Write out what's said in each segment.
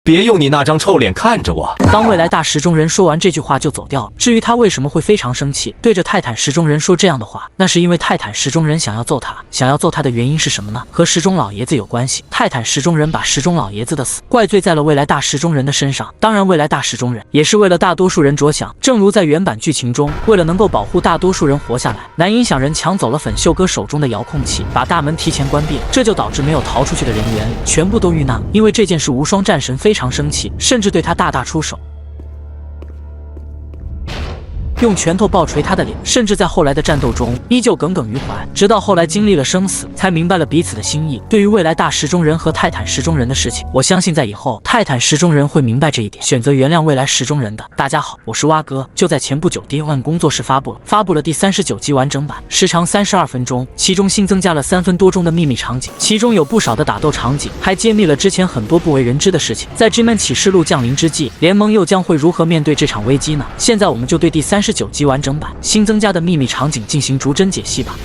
别用你那张臭脸看着我。当未来大石中人说完这句话就走掉了。至于他为什么会非常生气，对着泰坦石中人说这样的话，那是因为泰坦石中人想要揍他。想要揍他的原因是什么呢？和石中老爷子有关系。泰坦石中人把石中老爷子的死怪罪在了未来大石中人的身上。当然，未来大石中人也是为了大多数人着想。正如在原版剧情中，为了能够保护大多数人活下来，男音响人抢走了粉袖哥手中的遥控器，把大门提前关闭了，这就导致没有逃出去的人员全部都遇难了。因为这件事，无双战神非常生气，甚至对他大出手。用拳头暴捶他的脸，甚至在后来的战斗中依旧耿耿于怀，直到后来经历了生死，才明白了彼此的心意。对于未来大石中人和泰坦石中人的事情，我相信在以后泰坦石中人会明白这一点，选择原谅未来石中人的。大家好，我是蛙哥。就在前不久，D1 工作室发布了第39集完整版，时长32分钟，其中新增加了3分多钟的秘密场景，其中有不少的打斗场景，还揭秘了之前很多不为人知的事情。在 G-Man 启示录降临之际，联盟又将会如何面对这场危机呢？现在我们就对第39集完整版新增加的秘密场景进行逐帧解析吧。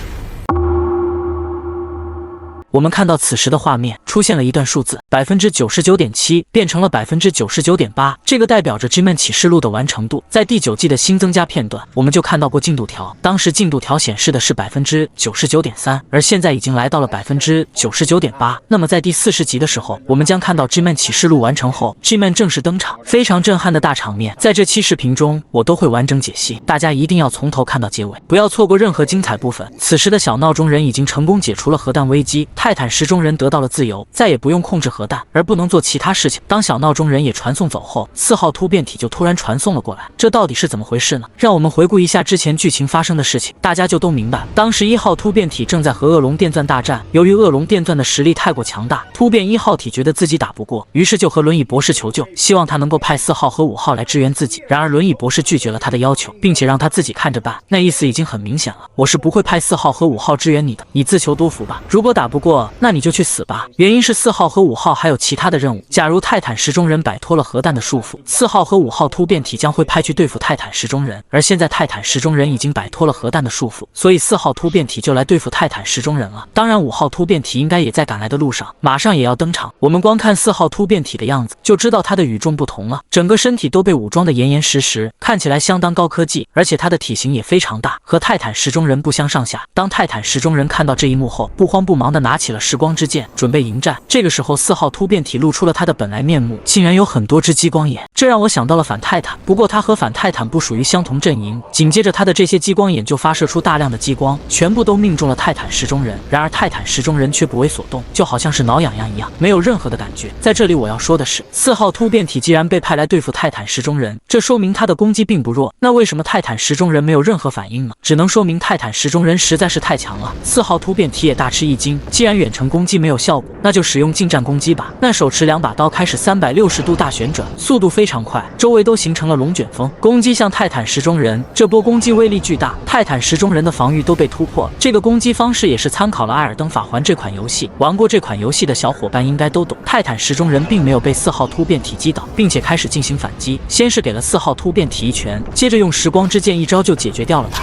我们看到此时的画面出现了一段数字 99.7% 变成了 99.8%， 这个代表着 G-Man 启示录的完成度。在第9季的新增加片段，我们就看到过进度条，当时进度条显示的是 99.3%， 而现在已经来到了 99.8%。那么在第40集的时候，我们将看到 G-Man 启示录完成后 G-Man 正式登场，非常震撼的大场面，在这期视频中我都会完整解析，大家一定要从头看到结尾，不要错过任何精彩部分。此时的小闹钟人已经成功解除了核弹危机，泰坦石中人得到了自由，再也不用控制核弹，而不能做其他事情。当小闹钟人也传送走后，4号突变体就突然传送了过来，这到底是怎么回事呢？让我们回顾一下之前剧情发生的事情，大家就都明白。当时1号突变体正在和恶龙电钻大战，由于恶龙电钻的实力太过强大，突变1号体觉得自己打不过，于是就和轮椅博士求救，希望他能够派4号和5号来支援自己。然而轮椅博士拒绝了他的要求，并且让他自己看着办，那意思已经很明显了，我是不会派4号和5号支援你的，你自求多福吧。如果打不过，那你就去死吧。原因是4号和5号还有其他的任务，假如泰坦石中人摆脱了核弹的束缚，4号和5号突变体将会派去对付泰坦石中人，而现在泰坦石中人已经摆脱了核弹的束缚，所以4号突变体就来对付泰坦石中人了。当然5号突变体应该也在赶来的路上，马上也要登场。我们光看4号突变体的样子就知道他的与众不同了，整个身体都被武装的严严实实，看起来相当高科技，而且他的体型也非常大，和泰坦石中人不相上下。当泰坦石中人看到这一幕后，不慌不忙地拿起了时光之剑，准备迎战。这个时候4号突变体露出了他的本来面目，竟然有很多只激光眼，这让我想到了反泰坦，不过他和反泰坦不属于相同阵营。紧接着他的这些激光眼就发射出大量的激光，全部都命中了泰坦石中人。然而泰坦石中人却不为所动，就好像是挠痒痒一样，没有任何的感觉。在这里我要说的是，4号突变体既然被派来对付泰坦石中人，这说明他的攻击并不弱，那为什么泰坦石中人没有任何反应呢？只能说明泰坦石中人实在是太强了。4号突变体也大吃一惊，既然远程攻击没有效果，那就使用近战攻击吧。那手持2把刀开始360度大旋转，速度非常快，周围都形成了龙卷风，攻击向泰坦石中人。这波攻击威力巨大，泰坦石中人的防御都被突破了。这个攻击方式也是参考了《艾尔登法环》这款游戏，玩过这款游戏的小伙伴应该都懂。泰坦石中人并没有被4号突变体击倒，并且开始进行反击，先是给了4号突变体一拳，接着用时光之剑一招就解决掉了他。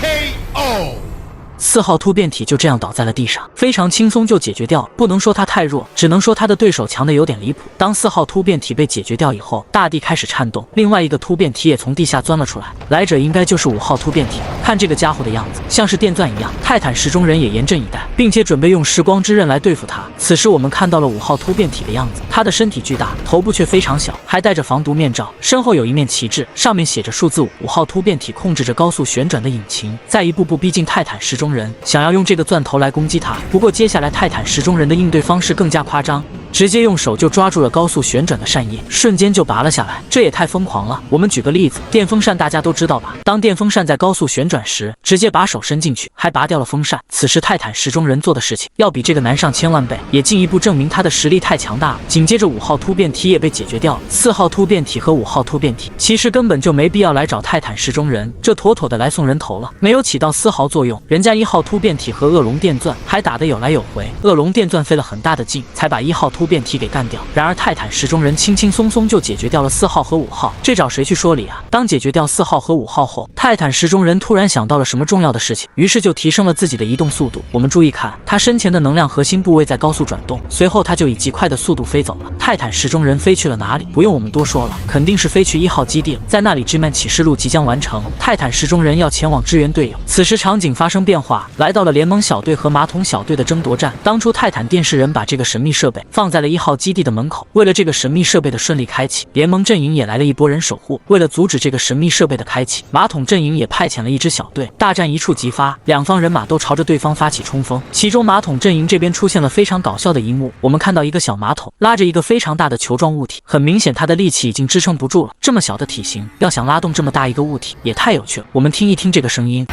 4号突变体就这样倒在了地上，非常轻松就解决掉。不能说他太弱，只能说他的对手强的有点离谱。当4号突变体被解决掉以后，大地开始颤动，另外一个突变体也从地下钻了出来，来者应该就是5号突变体。看这个家伙的样子，像是电钻一样。泰坦石中人也严阵以待，并且准备用时光之刃来对付他。此时我们看到了5号突变体的样子，他的身体巨大，头部却非常小，还戴着防毒面罩，身后有一面旗帜，上面写着数字5。5号突变体控制着高速旋转的引擎，在一步步逼近泰坦石中人，想要用这个钻头来攻击他。不过接下来泰坦石中人的应对方式更加夸张，直接用手就抓住了高速旋转的扇叶，瞬间就拔了下来，这也太疯狂了。我们举个例子，电风扇大家都知道吧？当电风扇在高速旋转时，直接把手伸进去，还拔掉了风扇。此时泰坦石中人做的事情要比这个难上千万倍，也进一步证明他的实力太强大了。紧接着5号突变体也被解决掉了，4号突变体和5号突变体其实根本就没必要来找泰坦石中人，这妥妥的来送人头了，没有起到丝毫作用。人家1号突变体和恶龙电钻还打得有来有回，恶龙电钻费了很大的劲才把1号突变体给干掉。然而泰坦石中人轻轻松松就解决掉了4号和5号，这找谁去说理啊？当解决掉4号和5号后，泰坦石中人突然想到了什么重要的事情，于是就提升了自己的移动速度。我们注意看，他身前的能量核心部位在高速转动，随后他就以极快的速度飞走了。泰坦石中人飞去了哪里？不用我们多说了，肯定是飞去1号基地了。在那里 G-Man 启示录即将完成，泰坦石中人要前往支援队友。此时场景发生变化，来到了联盟小队和马桶小队的争夺战。当初泰坦电视人把这个神秘设备放在了1号基地的门口，为了这个神秘设备的顺利开启，联盟阵营也来了一波人守护。为了阻止这个神秘设备的开启，马桶阵营也派遣了一支小队。大战一触即发，两方人马都朝着对方发起冲锋。其中马桶阵营这边出现了非常搞笑的一幕，我们看到一个小马桶拉着一个非常大的球状物体，很明显它的力气已经支撑不住了。这么小的体型，要想拉动这么大一个物体，也太有趣了。我们听一听这个声音。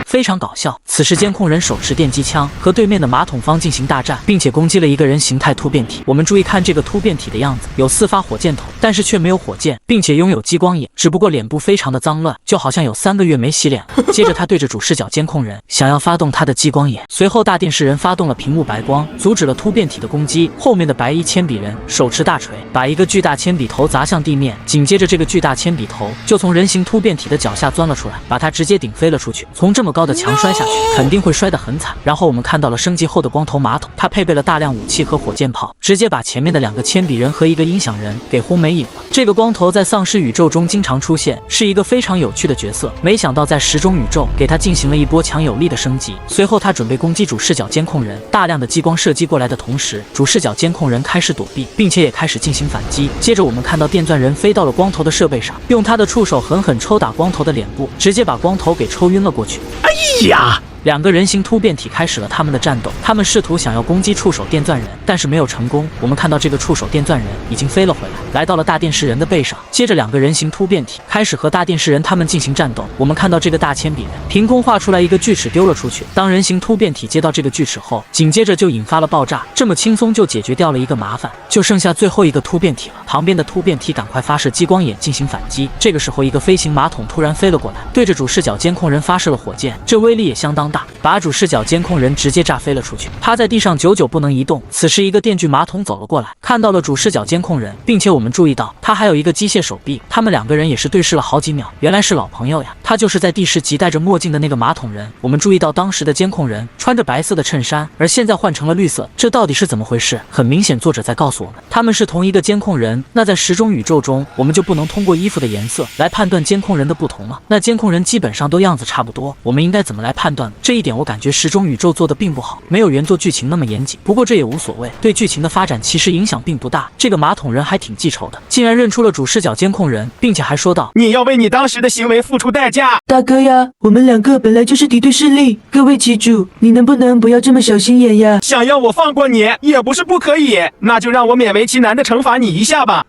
非常搞笑。此时监控人手持电击枪和对面的马桶方进行大战，并且攻击了一个人形态突变体。我们注意看这个突变体的样子，有4发火箭筒，但是却没有火箭，并且拥有激光眼，只不过脸部非常的脏乱，就好像有3个月没洗脸了。接着他对着主视角监控人想要发动他的激光眼，随后大电视人发动了屏幕白光，阻止了突变体的攻击。后面的白衣铅笔人手持大锤，把一个巨大铅笔头砸向地面，紧接着这个巨大铅笔头就从人形突变体的脚下钻了出来，把他直接顶飞了出去。从这么高的墙摔下去，肯定会摔得很惨。然后我们看到了升级后的光头马桶，它配备了大量武器和火箭炮，直接把前面的2个铅笔人和一个音响人给轰没影了。这个光头在丧尸宇宙中经常出现，是一个非常有趣的角色。没想到在时钟宇宙给他进行了一波强有力的升级。随后他准备攻击主视角监控人，大量的激光射击过来的同时，主视角监控人开始躲避，并且也开始进行反击。接着我们看到电钻人飞到了光头的设备上，用他的触手狠狠抽打光头的脸部，直接把光头给抽晕了过去。哎呀！2个人形突变体开始了他们的战斗，他们试图想要攻击触手电钻人，但是没有成功。我们看到这个触手电钻人已经飞了回来，来到了大电视人的背上。接着2个人形突变体开始和大电视人他们进行战斗。我们看到这个大铅笔人凭空画出来一个锯齿丢了出去，当人形突变体接到这个锯齿后，紧接着就引发了爆炸，这么轻松就解决掉了一个麻烦，就剩下最后一个突变体了。旁边的突变体赶快发射激光眼进行反击。这个时候一个飞行马桶突然飞了过来，对着主视角监控人发射了火箭，这威力也相当大，把主视角监控人直接炸飞了出去，趴在地上久久不能移动。此时一个电锯马桶走了过来，看到了主视角监控人，并且我们注意到他还有一个机械手臂，他们2个人也是对视了好几秒，原来是老朋友呀。他就是在第10集戴着墨镜的那个马桶人。我们注意到当时的监控人穿着白色的衬衫，而现在换成了绿色，这到底是怎么回事？很明显作者在告诉我们，他们是同一个监控人。那在时钟宇宙中，我们就不能通过衣服的颜色来判断监控人的不同了。那监控人基本上都样子差不多，我们应该怎么来判断？这一点我感觉时钟宇宙做的并不好，没有原作剧情那么严谨。不过这也无所谓，对剧情的发展其实影响并不大。这个马桶人还挺记仇的，竟然认出了主视角监控人，并且还说道：“你要为你当时的行为付出代价。”大哥呀，我们2个本来就是敌对势力，各为其主，你能不能不要这么小心眼呀？想要我放过你也不是不可以，那就让我勉为其难的惩罚你一下吧。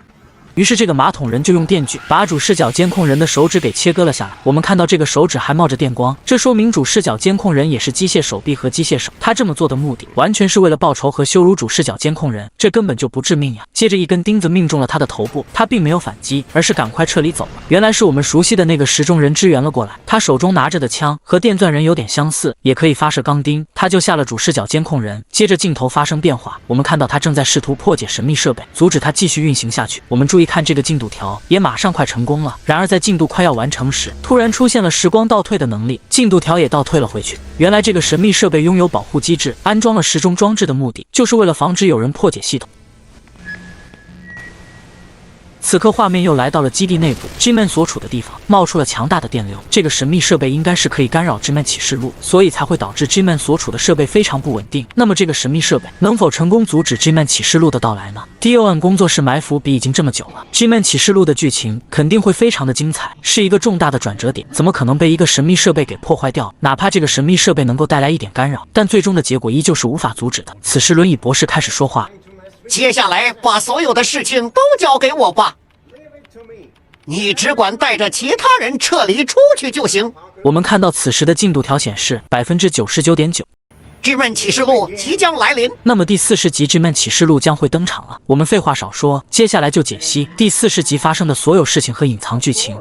于是这个马桶人就用电锯把主视角监控人的手指给切割了下来。我们看到这个手指还冒着电光，这说明主视角监控人也是机械手臂和机械手。他这么做的目的完全是为了报仇和羞辱主视角监控人，这根本就不致命呀。接着一根钉子命中了他的头部，他并没有反击，而是赶快撤离走了。原来是我们熟悉的那个时钟人支援了过来，他手中拿着的枪和电钻人有点相似，也可以发射钢钉。他救下了主视角监控人。接着镜头发生变化，我们看到他正在试图破解神秘设备，阻止他继续运行下去。我们注意看这个进度条，也马上快成功了。然而在进度快要完成时，突然出现了时光倒退的能力，进度条也倒退了回去。原来这个神秘设备拥有保护机制，安装了时钟装置的目的就是为了防止有人破解系统。此刻画面又来到了基地内部 ，G-Man 所处的地方冒出了强大的电流。这个神秘设备应该是可以干扰 G-Man 启示录，所以才会导致 G-Man 所处的设备非常不稳定。那么这个神秘设备能否成功阻止 G-Man 启示录的到来呢？ DON 工作室埋伏笔已经这么久了 ，G-Man 启示录的剧情肯定会非常的精彩，是一个重大的转折点。怎么可能被一个神秘设备给破坏掉？哪怕这个神秘设备能够带来一点干扰，但最终的结果依旧是无法阻止的。此时轮椅博士开始说话：“接下来把所有的事情都交给我吧。你只管带着其他人撤离出去就行。”我们看到此时的进度条显示 99.9%。G-Man 启示录即将来临，那么第40集 G-Man 启示录将会登场了。我们废话少说，接下来就解析第40集发生的所有事情和隐藏剧情。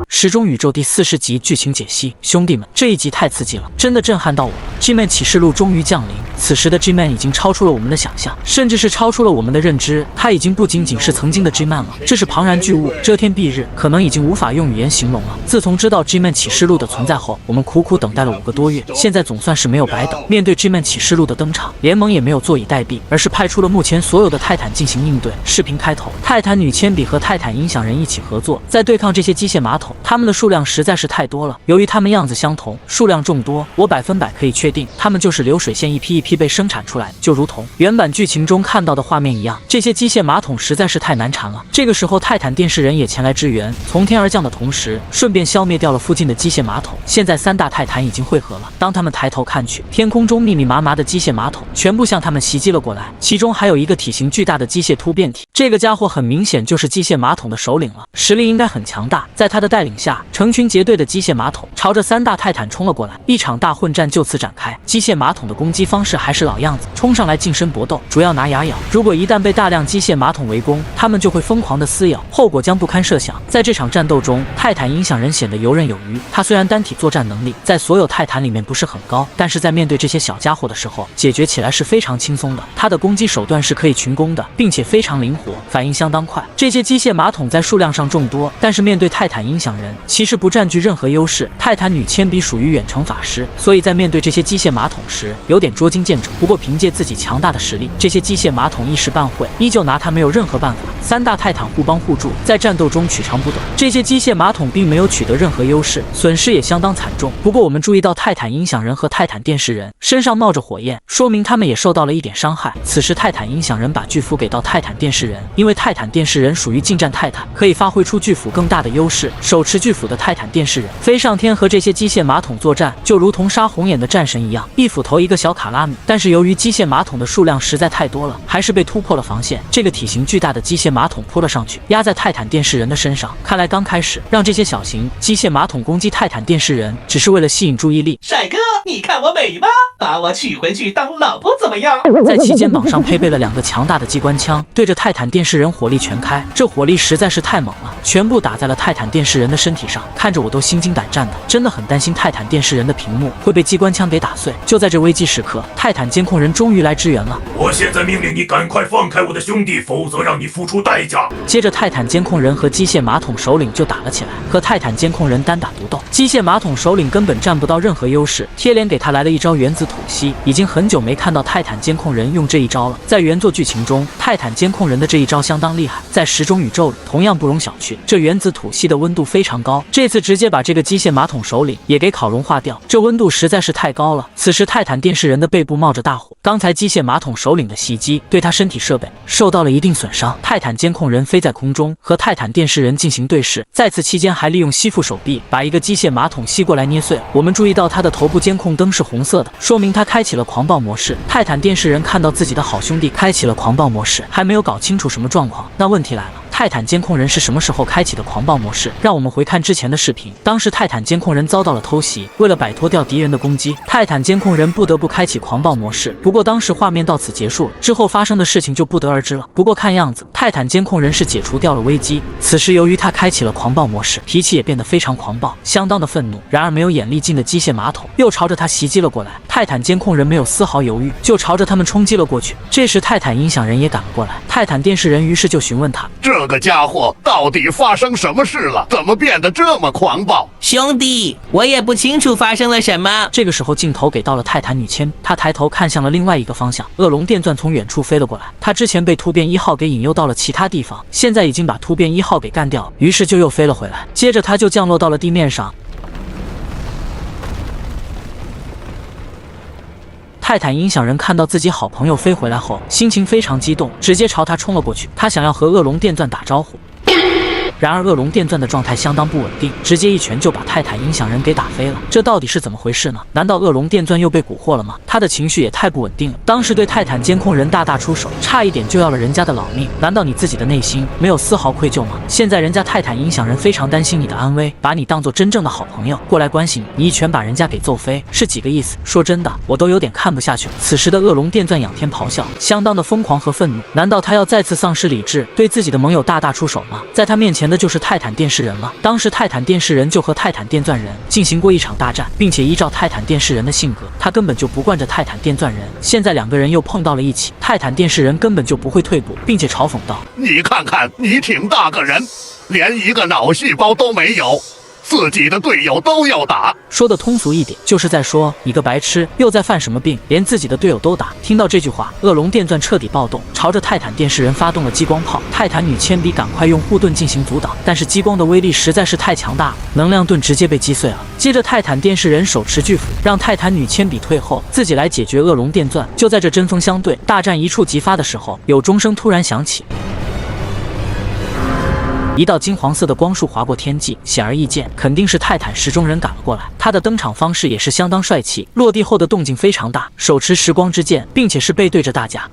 时钟宇宙第40集剧情解析，兄弟们，这一集太刺激了，真的震撼到我了。G-Man 启示录终于降临，此时的 G-Man 已经超出了我们的想象，甚至是超出了我们的认知。他已经不仅仅是曾经的 G-Man 了，这是庞然巨物，遮天蔽日，可能已经无法用语言形容了。自从知道 G-Man 启示录的存在后，我们苦苦等待了5个多月，现在总算是没有白等。面对 G-Man 启示录的登场，联盟也没有坐以待毙，而是派出了目前所有的泰坦进行应对。视频开头，泰坦女铅笔和泰坦音响人一起合作，在对抗这些机械马桶。他们的数量实在是太多了，由于他们样子相同，数量众多，我100%可以确定，他们就是流水线一批一批被生产出来，就如同原版剧情中看到的画面一样。这些机械马桶实在是太难缠了。这个时候，泰坦电视人也前来支援，从天而降的同时，顺便消灭掉了附近的机械马桶。现在3大泰坦已经汇合了。当他们抬头看去，天空中密密麻麻的机械马桶全部向他们袭击了过来，其中还有一个体型巨大的机械突变体。这个家伙很明显就是机械马桶的首领了，实力应该很强大。在他的带领下，成群结队的机械马桶朝着3大泰坦冲了过来，一场大混战就此展开。机械马桶的攻击方式还是老样子，冲上来近身搏斗，主要拿牙咬。如果一旦被大量机械马桶围攻，他们就会疯狂的撕咬，后果将不堪设想。在这场战斗中，泰坦音响人显得游刃有余。他虽然单体作战能力在所有泰坦里面不是很高，但是在面对这些小家伙的时候，解决起来是非常轻松的。他的攻击手段是可以群攻的，并且非常灵活，反应相当快。这些机械马桶在数量上众多，但是面对泰坦音响人，其实不占据任何优势。泰坦女铅笔属于远程法师，所以在面对这些机械马桶时，有点捉襟见肘。不过凭借自己强大的实力，这些机械马桶一时半会依旧拿他没有任何办法。3大泰坦互帮互助，在战斗中取长补短。这些机械马桶并没有取得任何优势，损失也相当惨重。不过我们注意到泰坦音响人和泰坦电视人身上冒着火焰，说明他们也受到了一点伤害。此时泰坦音响人把巨斧给到泰坦电视人，因为泰坦电视人属于近战泰坦，可以发挥出巨斧更大的优势。手持巨斧的泰坦电视人飞上天和这些机械马桶作战，就如同杀红眼的战神一样，一斧头一个小卡拉米。但是由于机械马桶的数量实在太多了，还是被突破了防线。这个体型巨大的机械马桶扑了上去，压在泰坦电视人的身上。看来刚开始让这些小型机械马桶攻击泰坦电视人，只是为了吸引注意力。帅哥，你看我美吗？把我娶回去当老婆怎么样？在其肩膀上配备了2个强大的机关枪，对着泰坦电视人火力全开。这火力实在是太猛了，全部打在了泰坦电视人的身体上，看着我都心惊胆战的，真的很担心泰坦电视人的屏幕会被机关枪给打碎。就在这危机时刻，泰坦监控人终于来支援了。我现在命令你赶快放开我的兄弟，否则让你付出代价。接着泰坦监控人和机械马桶首领就打了起来，和泰坦监控人单打独斗。机械马桶首领根本占不到任何优势，贴脸给他来了一招原子吐息。已经很久没看到泰坦监控人用这一招了。在原作剧情中，泰坦监控人的这一招相当厉害，在时钟宇宙里同样不容小觑。这原子吐息的温度非常高，这次直接把这个机械马桶首领也给烤融化掉，这温度实在是太高了。此时泰坦电视人的背部冒着大火，刚才机械马桶首领的袭击对他身体设备受到了一定损伤。泰坦监控人飞在空中和泰坦电视人进行对视，在此期间还利用吸附手臂把一个机械马桶吸过来捏碎。我们注意到他的头部监控灯是红色的，说明他开启了狂暴模式。泰坦电视人看到自己的好兄弟开启了狂暴模式，还没有搞清楚什么状况。那问题来了，泰坦监控人是什么时候开启的狂暴模式？让我们回看之前的视频，当时泰坦监控人遭到了偷袭，为了摆脱掉敌人的攻击，泰坦监控人不得不开启狂暴模式。不过当时画面到此结束了，之后发生的事情就不得而知了。不过看样子泰坦监控人是解除掉了危机。此时由于他开启了狂暴模式，脾气也变得非常狂暴，相当的愤怒。然而没有眼力劲的机械马桶又朝着他袭击了过来，泰坦监控人没有丝毫犹豫，就朝着他们冲击了过去。这时泰坦音响人也赶了过来，泰坦电视人于是就询问他，这个家伙到底发生什么事了？怎么变得这么狂暴？兄弟，我也不清楚发生了什么。这个时候镜头给到了泰坦女铅，她抬头看向了另外一个方向，恶龙电钻从远处飞了过来。她之前被突变1号给引诱到了其他地方，现在已经把突变1号给干掉，于是就又飞了回来。接着她就降落到了地面上。泰坦音响人看到自己好朋友飞回来后，心情非常激动，直接朝他冲了过去。他想要和恶龙电钻打招呼。然而恶龙电钻的状态相当不稳定，直接一拳就把泰坦音响人给打飞了。这到底是怎么回事呢？难道恶龙电钻又被蛊惑了吗？他的情绪也太不稳定了，当时对泰坦监控人大出手，差一点就要了人家的老命。难道你自己的内心没有丝毫愧疚吗？现在人家泰坦音响人非常担心你的安危，把你当做真正的好朋友过来关心你，你一拳把人家给揍飞，是几个意思？说真的，我都有点看不下去了。此时的恶龙电钻仰天咆哮，相当的疯狂和愤怒。难道他要再次丧失理智，对自己的盟友大出手吗？在他面前前的就是泰坦电视人了。当时泰坦电视人就和泰坦电钻人进行过一场大战，并且依照泰坦电视人的性格，他根本就不惯着泰坦电钻人。现在两个人又碰到了一起，泰坦电视人根本就不会退步，并且嘲讽道：“你看看，你挺大个人，连一个脑细胞都没有。”自己的队友都要打，说的通俗一点，就是在说你个白痴又在犯什么病，连自己的队友都打。听到这句话，恶龙电钻彻底暴动，朝着泰坦电视人发动了激光炮。泰坦女铅笔赶快用护盾进行阻挡，但是激光的威力实在是太强大了，能量盾直接被击碎了。接着泰坦电视人手持巨斧，让泰坦女铅笔退后，自己来解决恶龙电钻。就在这针锋相对、大战一触即发的时候，有钟声突然响起。一道金黄色的光束划过天际，显而易见，肯定是泰坦时钟人赶了过来。他的登场方式也是相当帅气，落地后的动静非常大，手持时光之剑，并且是背对着大家。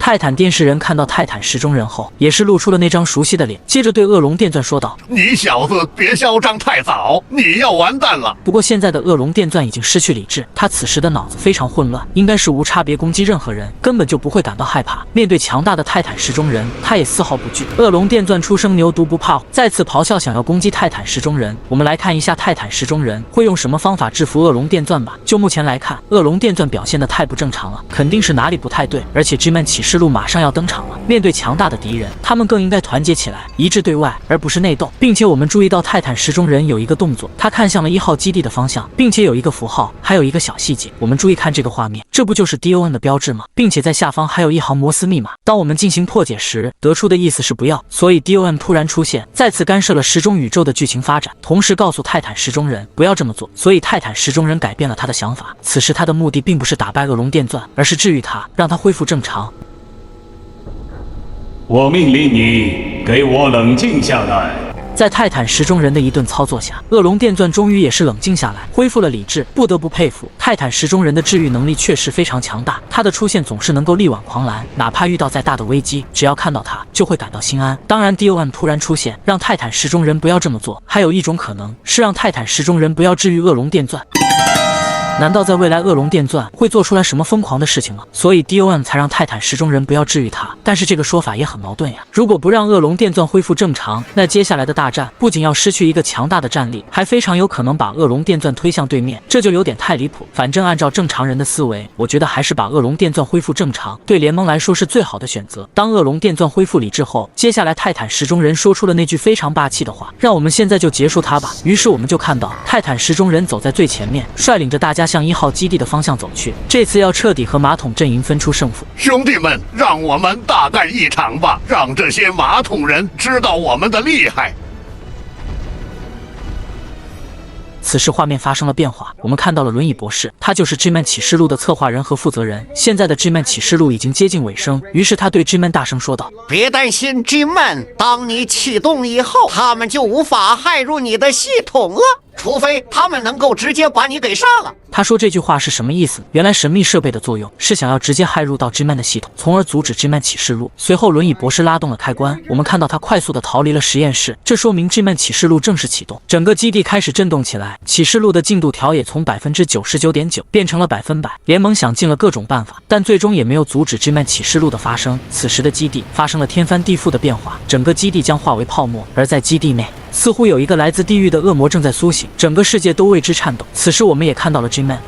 泰坦电视人看到泰坦时钟人后，也是露出了那张熟悉的脸，接着对恶龙电钻说道：“你小子别嚣张太早，你要完蛋了。”不过现在的恶龙电钻已经失去理智，他此时的脑子非常混乱，应该是无差别攻击任何人，根本就不会感到害怕。面对强大的泰坦时钟人，他也丝毫不惧。恶龙电钻出生牛犊不怕虎，再次咆哮想要攻击泰坦时钟人。我们来看一下泰坦时钟人会用什么方法制服恶龙电钻吧。就目前来看，恶龙电钻表现的太不正常了，肯定是哪里不太对。而且 G-Man 启示录马上要登场了，面对强大的敌人，他们更应该团结起来，一致对外，而不是内斗。并且我们注意到泰坦时钟人有一个动作，他看向了1号基地的方向，并且有一个符号，还有一个小细节。我们注意看这个画面，这不就是 DON 的标志吗？并且在下方还有1行摩斯密码。当我们进行破解时，得出的意思是不要，所以 DON 突然出现，再次干涉了时钟宇宙的剧情发展，同时告诉泰坦时钟人不要这么做。所以泰坦时钟人改变了他的想法，此时他的目的并不是打败恶龙电钻，而是治愈他，让他恢复正常。我命令你给我冷静下来。在泰坦时钟人的一顿操作下，恶龙电钻终于也是冷静下来，恢复了理智。不得不佩服泰坦时钟人的治愈能力确实非常强大，他的出现总是能够力挽狂澜，哪怕遇到再大的危机，只要看到他就会感到心安。当然 DON 突然出现，让泰坦时钟人不要这么做，还有一种可能是让泰坦时钟人不要治愈恶龙电钻。难道在未来恶龙电钻会做出来什么疯狂的事情吗？所以 DON 才让泰坦时钟人不要治愈他。但是这个说法也很矛盾呀，如果不让恶龙电钻恢复正常，那接下来的大战不仅要失去一个强大的战力，还非常有可能把恶龙电钻推向对面，这就有点太离谱。反正按照正常人的思维，我觉得还是把恶龙电钻恢复正常，对联盟来说是最好的选择。当恶龙电钻恢复理智后，接下来泰坦时钟人说出了那句非常霸气的话，让我们现在就结束他吧。于是我们就看到泰坦时钟人走在最前面，率领着大家向1号基地的方向走去。这次要彻底和马桶阵营分出胜负。兄弟们，让我们大干一场吧，让这些马桶人知道我们的厉害。此时画面发生了变化，我们看到了轮椅博士，他就是 G-Man 启示录的策划人和负责人。现在的 G-Man 启示录已经接近尾声，于是他对 G-Man 大声说道：“别担心 G-Man， 当你启动以后，他们就无法骇入你的系统了，除非他们能够直接把你给杀了。”他说这句话是什么意思？原来神秘设备的作用是想要直接骇入到 G-Man 的系统，从而阻止 G-Man 启示录。随后轮椅博士拉动了开关，我们看到他快速的逃离了实验室，这说明 G-Man 启示录正式启动，整个基地开始震动起来。启示录的进度条也从 99.9% 变成了100%。联盟想尽了各种办法，但最终也没有阻止 G-Man 启示录的发生。此时的基地发生了天翻地覆的变化，整个基地将化为泡沫，而在基地内似乎有一个来自地狱的恶魔正在苏醒，整个世界都为之颤抖。此时我们也看到了 G-Man，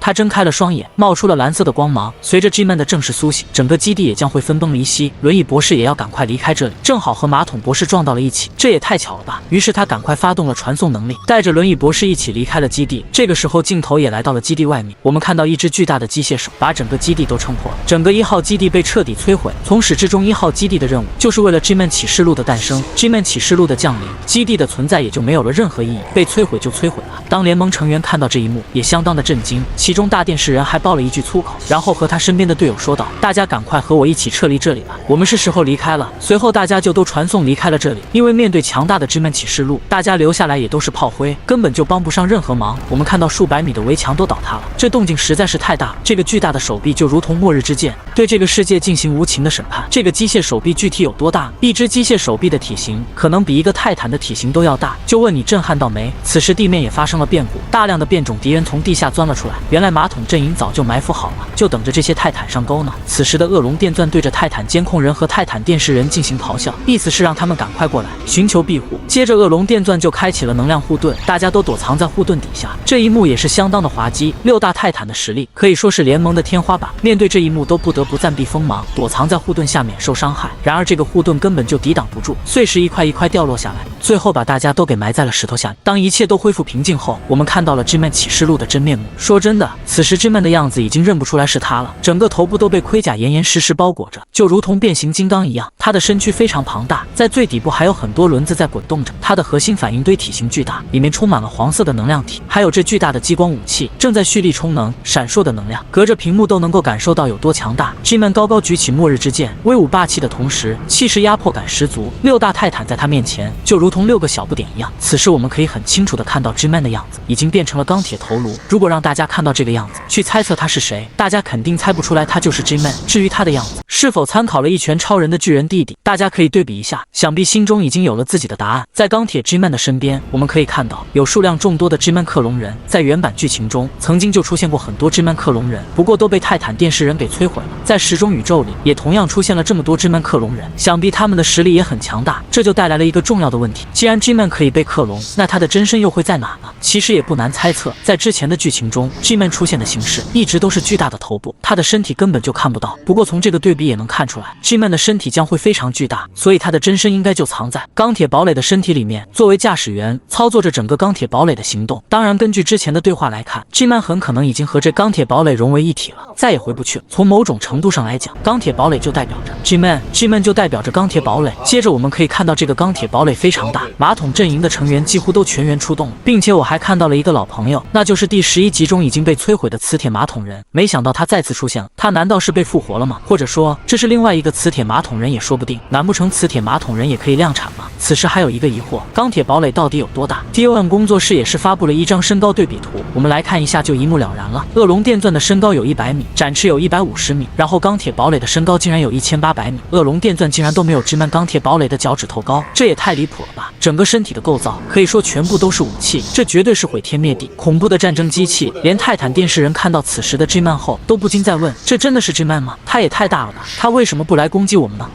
他睁开了双眼，冒出了蓝色的光芒。随着 G-Man 的正式苏醒，整个基地也将会分崩离析。轮椅博士也要赶快离开这里，正好和马桶博士撞到了一起，这也太巧了吧！于是他赶快发动了传送能力，带着轮椅博士一起离开了基地。这个时候镜头也来到了基地外面，我们看到一只巨大的机械手把整个基地都撑破了，整个1号基地被彻底摧毁。从始至终1号基地的任务就是为了 G-Man 启示录的诞生， G-Man 启示录的降临，基地的存在也就没有了任何意义，被摧毁就摧毁了。当联盟成员看到这一幕，也相当的震惊，其中大电视人还爆了一句粗口，然后和他身边的队友说道：“大家赶快和我一起撤离这里吧，我们是时候离开了。”随后大家就都传送离开了这里，因为面对强大的 G-Man 启示录，大家留下来也都是炮灰，根本就帮不上任何忙。我们看到数百米的围墙都倒塌了，这动静实在是太大，这个巨大的手臂就如同末日之剑，对这个世界进行无情的审判。这个机械手臂具体有多大？一只机械手臂的体型可能比一个泰坦的体型都要大，就问你震撼到没？此时地面也发生了变故，大量的变种敌人从地下钻了出来，原来来马桶阵营早就埋伏好了，就等着这些泰坦上钩呢。此时的恶龙电钻对着泰坦监控人和泰坦电视人进行咆哮，意思是让他们赶快过来寻求庇护。接着恶龙电钻就开启了能量护盾，大家都躲藏在护盾底下。这一幕也是相当的滑稽，6大泰坦的实力可以说是联盟的天花板，面对这一幕都不得不暂避锋芒，躲藏在护盾下免受伤害。然而这个护盾根本就抵挡不住，碎石一块一块掉落下来，最后把大家都给埋在了石头下面。当一切都恢复平静后，我们看到了 G-Man 启示录的真面目。说真的，此时 G-Man 的样子已经认不出来是他了，整个头部都被盔甲严严实实包裹着，就如同变形金刚一样。他的身躯非常庞大，在最底部还有很多轮子在滚动着。他的核心反应堆体型巨大，里面充满了黄色的能量体，还有这巨大的激光武器正在蓄力充能，闪烁的能量隔着屏幕都能够感受到有多强大。G-Man 高高举起末日之剑，威武霸气的同时，气势压迫感十足。6大泰坦在他面前就如同6个小不点一样。此时我们可以很清楚地看到 G-Man 的样子已经变成了钢铁头颅。如果让大家看到这个样子去猜测他是谁，大家肯定猜不出来他就是 G-Man。至于他的样子是否参考了一拳超人的巨人弟弟，大家可以对比一下，想必心中已经有了自己的答案。在钢铁 G-Man 的身边，我们可以看到有数量众多的 G-Man 克隆人。在原版剧情中，曾经就出现过很多 G-Man 克隆人，不过都被泰坦电视人给摧毁了。在时钟宇宙里，也同样出现了这么多 G-Man 克隆人，想必他们的实力也很强大。这就带来了一个重要的问题，既然 G-Man 可以被克隆，那他的真身又会在哪呢？其实也不难猜测，在之前的剧情中 ，G-Man 出现的形式一直都是巨大的头部，他的身体根本就看不到。不过从这个对比也能看出来 ，G-Man 的身体将会非常巨大，所以他的真身应该就藏在钢铁堡垒的身体里面，作为驾驶员操作着整个钢铁堡垒的行动。当然，根据之前的对话来看 ，G-Man 很可能已经和这钢铁堡垒融为一体了，再也回不去了。从某种程度上来讲，钢铁堡垒就代表着 G-Man 就代表着钢铁堡垒。接着我们可以看到这个钢铁堡垒非常大，马桶阵营的成员几乎都全员出动了，并且我还看到了一个老朋友，那就是第11集中已经被摧毁的磁铁马桶人。没想到他再次出现了，他难道是被复活了吗？或者说这是另外一个磁铁马桶人也说不定，难不成磁铁马桶人也可以量产吗？此时还有一个疑惑，钢铁堡垒到底有多大？ DOM 工作室也是发布了一张身高对比图，我们来看一下就一目了然了。恶龙电钻的身高有100米，展翅有150米，然后钢铁堡垒的身高竟然有1800米，恶龙电钻竟然都没有 G-Man 钢铁堡垒的脚趾头高，这也太离谱了吧！整个身体的构造可以说全部都是武器，这绝对是毁天灭地、恐怖的战争机器。连泰坦电视人看到此时的 G-Man 后，都不禁在问：这真的是 G-Man 吗？他也太大了吧！他为什么不来攻击我们呢？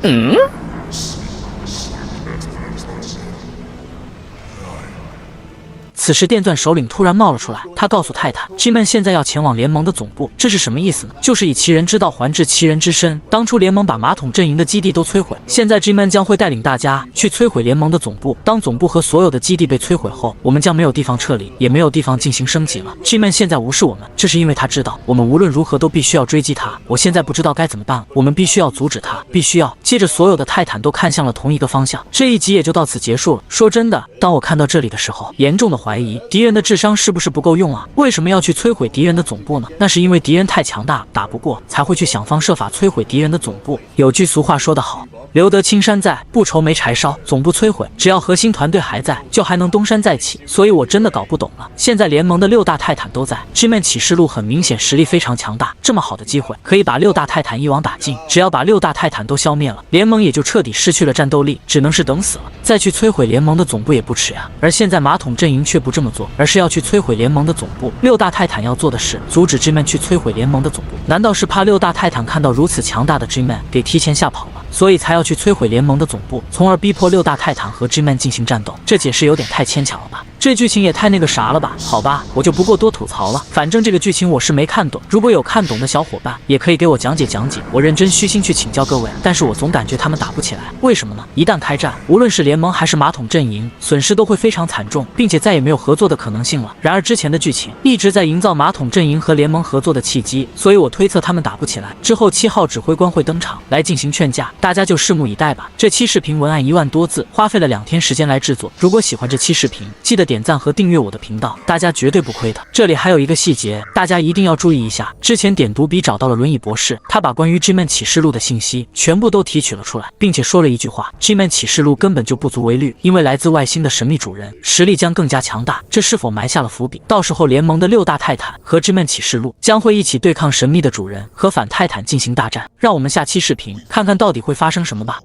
此时电钻首领突然冒了出来，他告诉泰坦 ，G-Man 现在要前往联盟的总部，这是什么意思呢？就是以其人之道还治其人之身。当初联盟把马桶阵营的基地都摧毁，现在 G-Man 将会带领大家去摧毁联盟的总部。当总部和所有的基地被摧毁后，我们将没有地方撤离，也没有地方进行升级了。G-Man 现在无视我们，这是因为他知道我们无论如何都必须要追击他。我现在不知道该怎么办了，我们必须要阻止他，必须要。接着所有的泰坦都看向了同一个方向。这一集也就到此结束了。说真的，当我看到这里的时候，严重的怀疑敌人的智商是不是不够用啊？为什么要去摧毁敌人的总部呢？那是因为敌人太强大，打不过，才会去想方设法摧毁敌人的总部。有句俗话说得好，留得青山在，不愁没柴烧。总部摧毁，只要核心团队还在，就还能东山再起。所以我真的搞不懂了，现在联盟的6大泰坦都在 ，G-Man 启示录很明显实力非常强大，这么好的机会可以把6大泰坦一网打尽。只要把6大泰坦都消灭了，联盟也就彻底失去了战斗力，只能是等死了。再去摧毁联盟的总部也不迟呀。而现在马桶阵营却不这么做，而是要去摧毁联盟的总部。6大泰坦要做的是阻止 G-Man 去摧毁联盟的总部。难道是怕6大泰坦看到如此强大的 G-Man 给提前吓跑了，所以才要去摧毁联盟的总部，从而逼迫6大泰坦和 G-Man 进行战斗？这解释有点太牵强了吧？这剧情也太那个啥了吧？好吧，我就不过多吐槽了。反正这个剧情我是没看懂，如果有看懂的小伙伴，也可以给我讲解讲解，我认真虚心去请教各位。但是我总感觉他们打不起来，为什么呢？一旦开战，无论是联盟还是马桶阵营，损失都会非常惨重，并且再也没有合作的可能性了。然而之前的剧情一直在营造马桶阵营和联盟合作的契机，所以我推测他们打不起来。之后7号指挥官会登场来进行劝架，大家就拭目以待吧。这期视频文案1万多字，花费了2天时间来制作。如果喜欢这期视频，记得点赞和订阅我的频道，大家绝对不亏的。这里还有一个细节，大家一定要注意一下。之前点读笔找到了轮椅博士，他把关于 G-Man 启示录的信息全部都提取了出来，并且说了一句话 ：G-Man 启示录根本就不足为虑，因为来自外星的神秘主人实力将更加强大。这是否埋下了伏笔？到时候联盟的6大泰坦和 G-Man 启示录将会一起对抗神秘的主人和反泰坦进行大战。让我们下期视频看看到底会发生什么吧。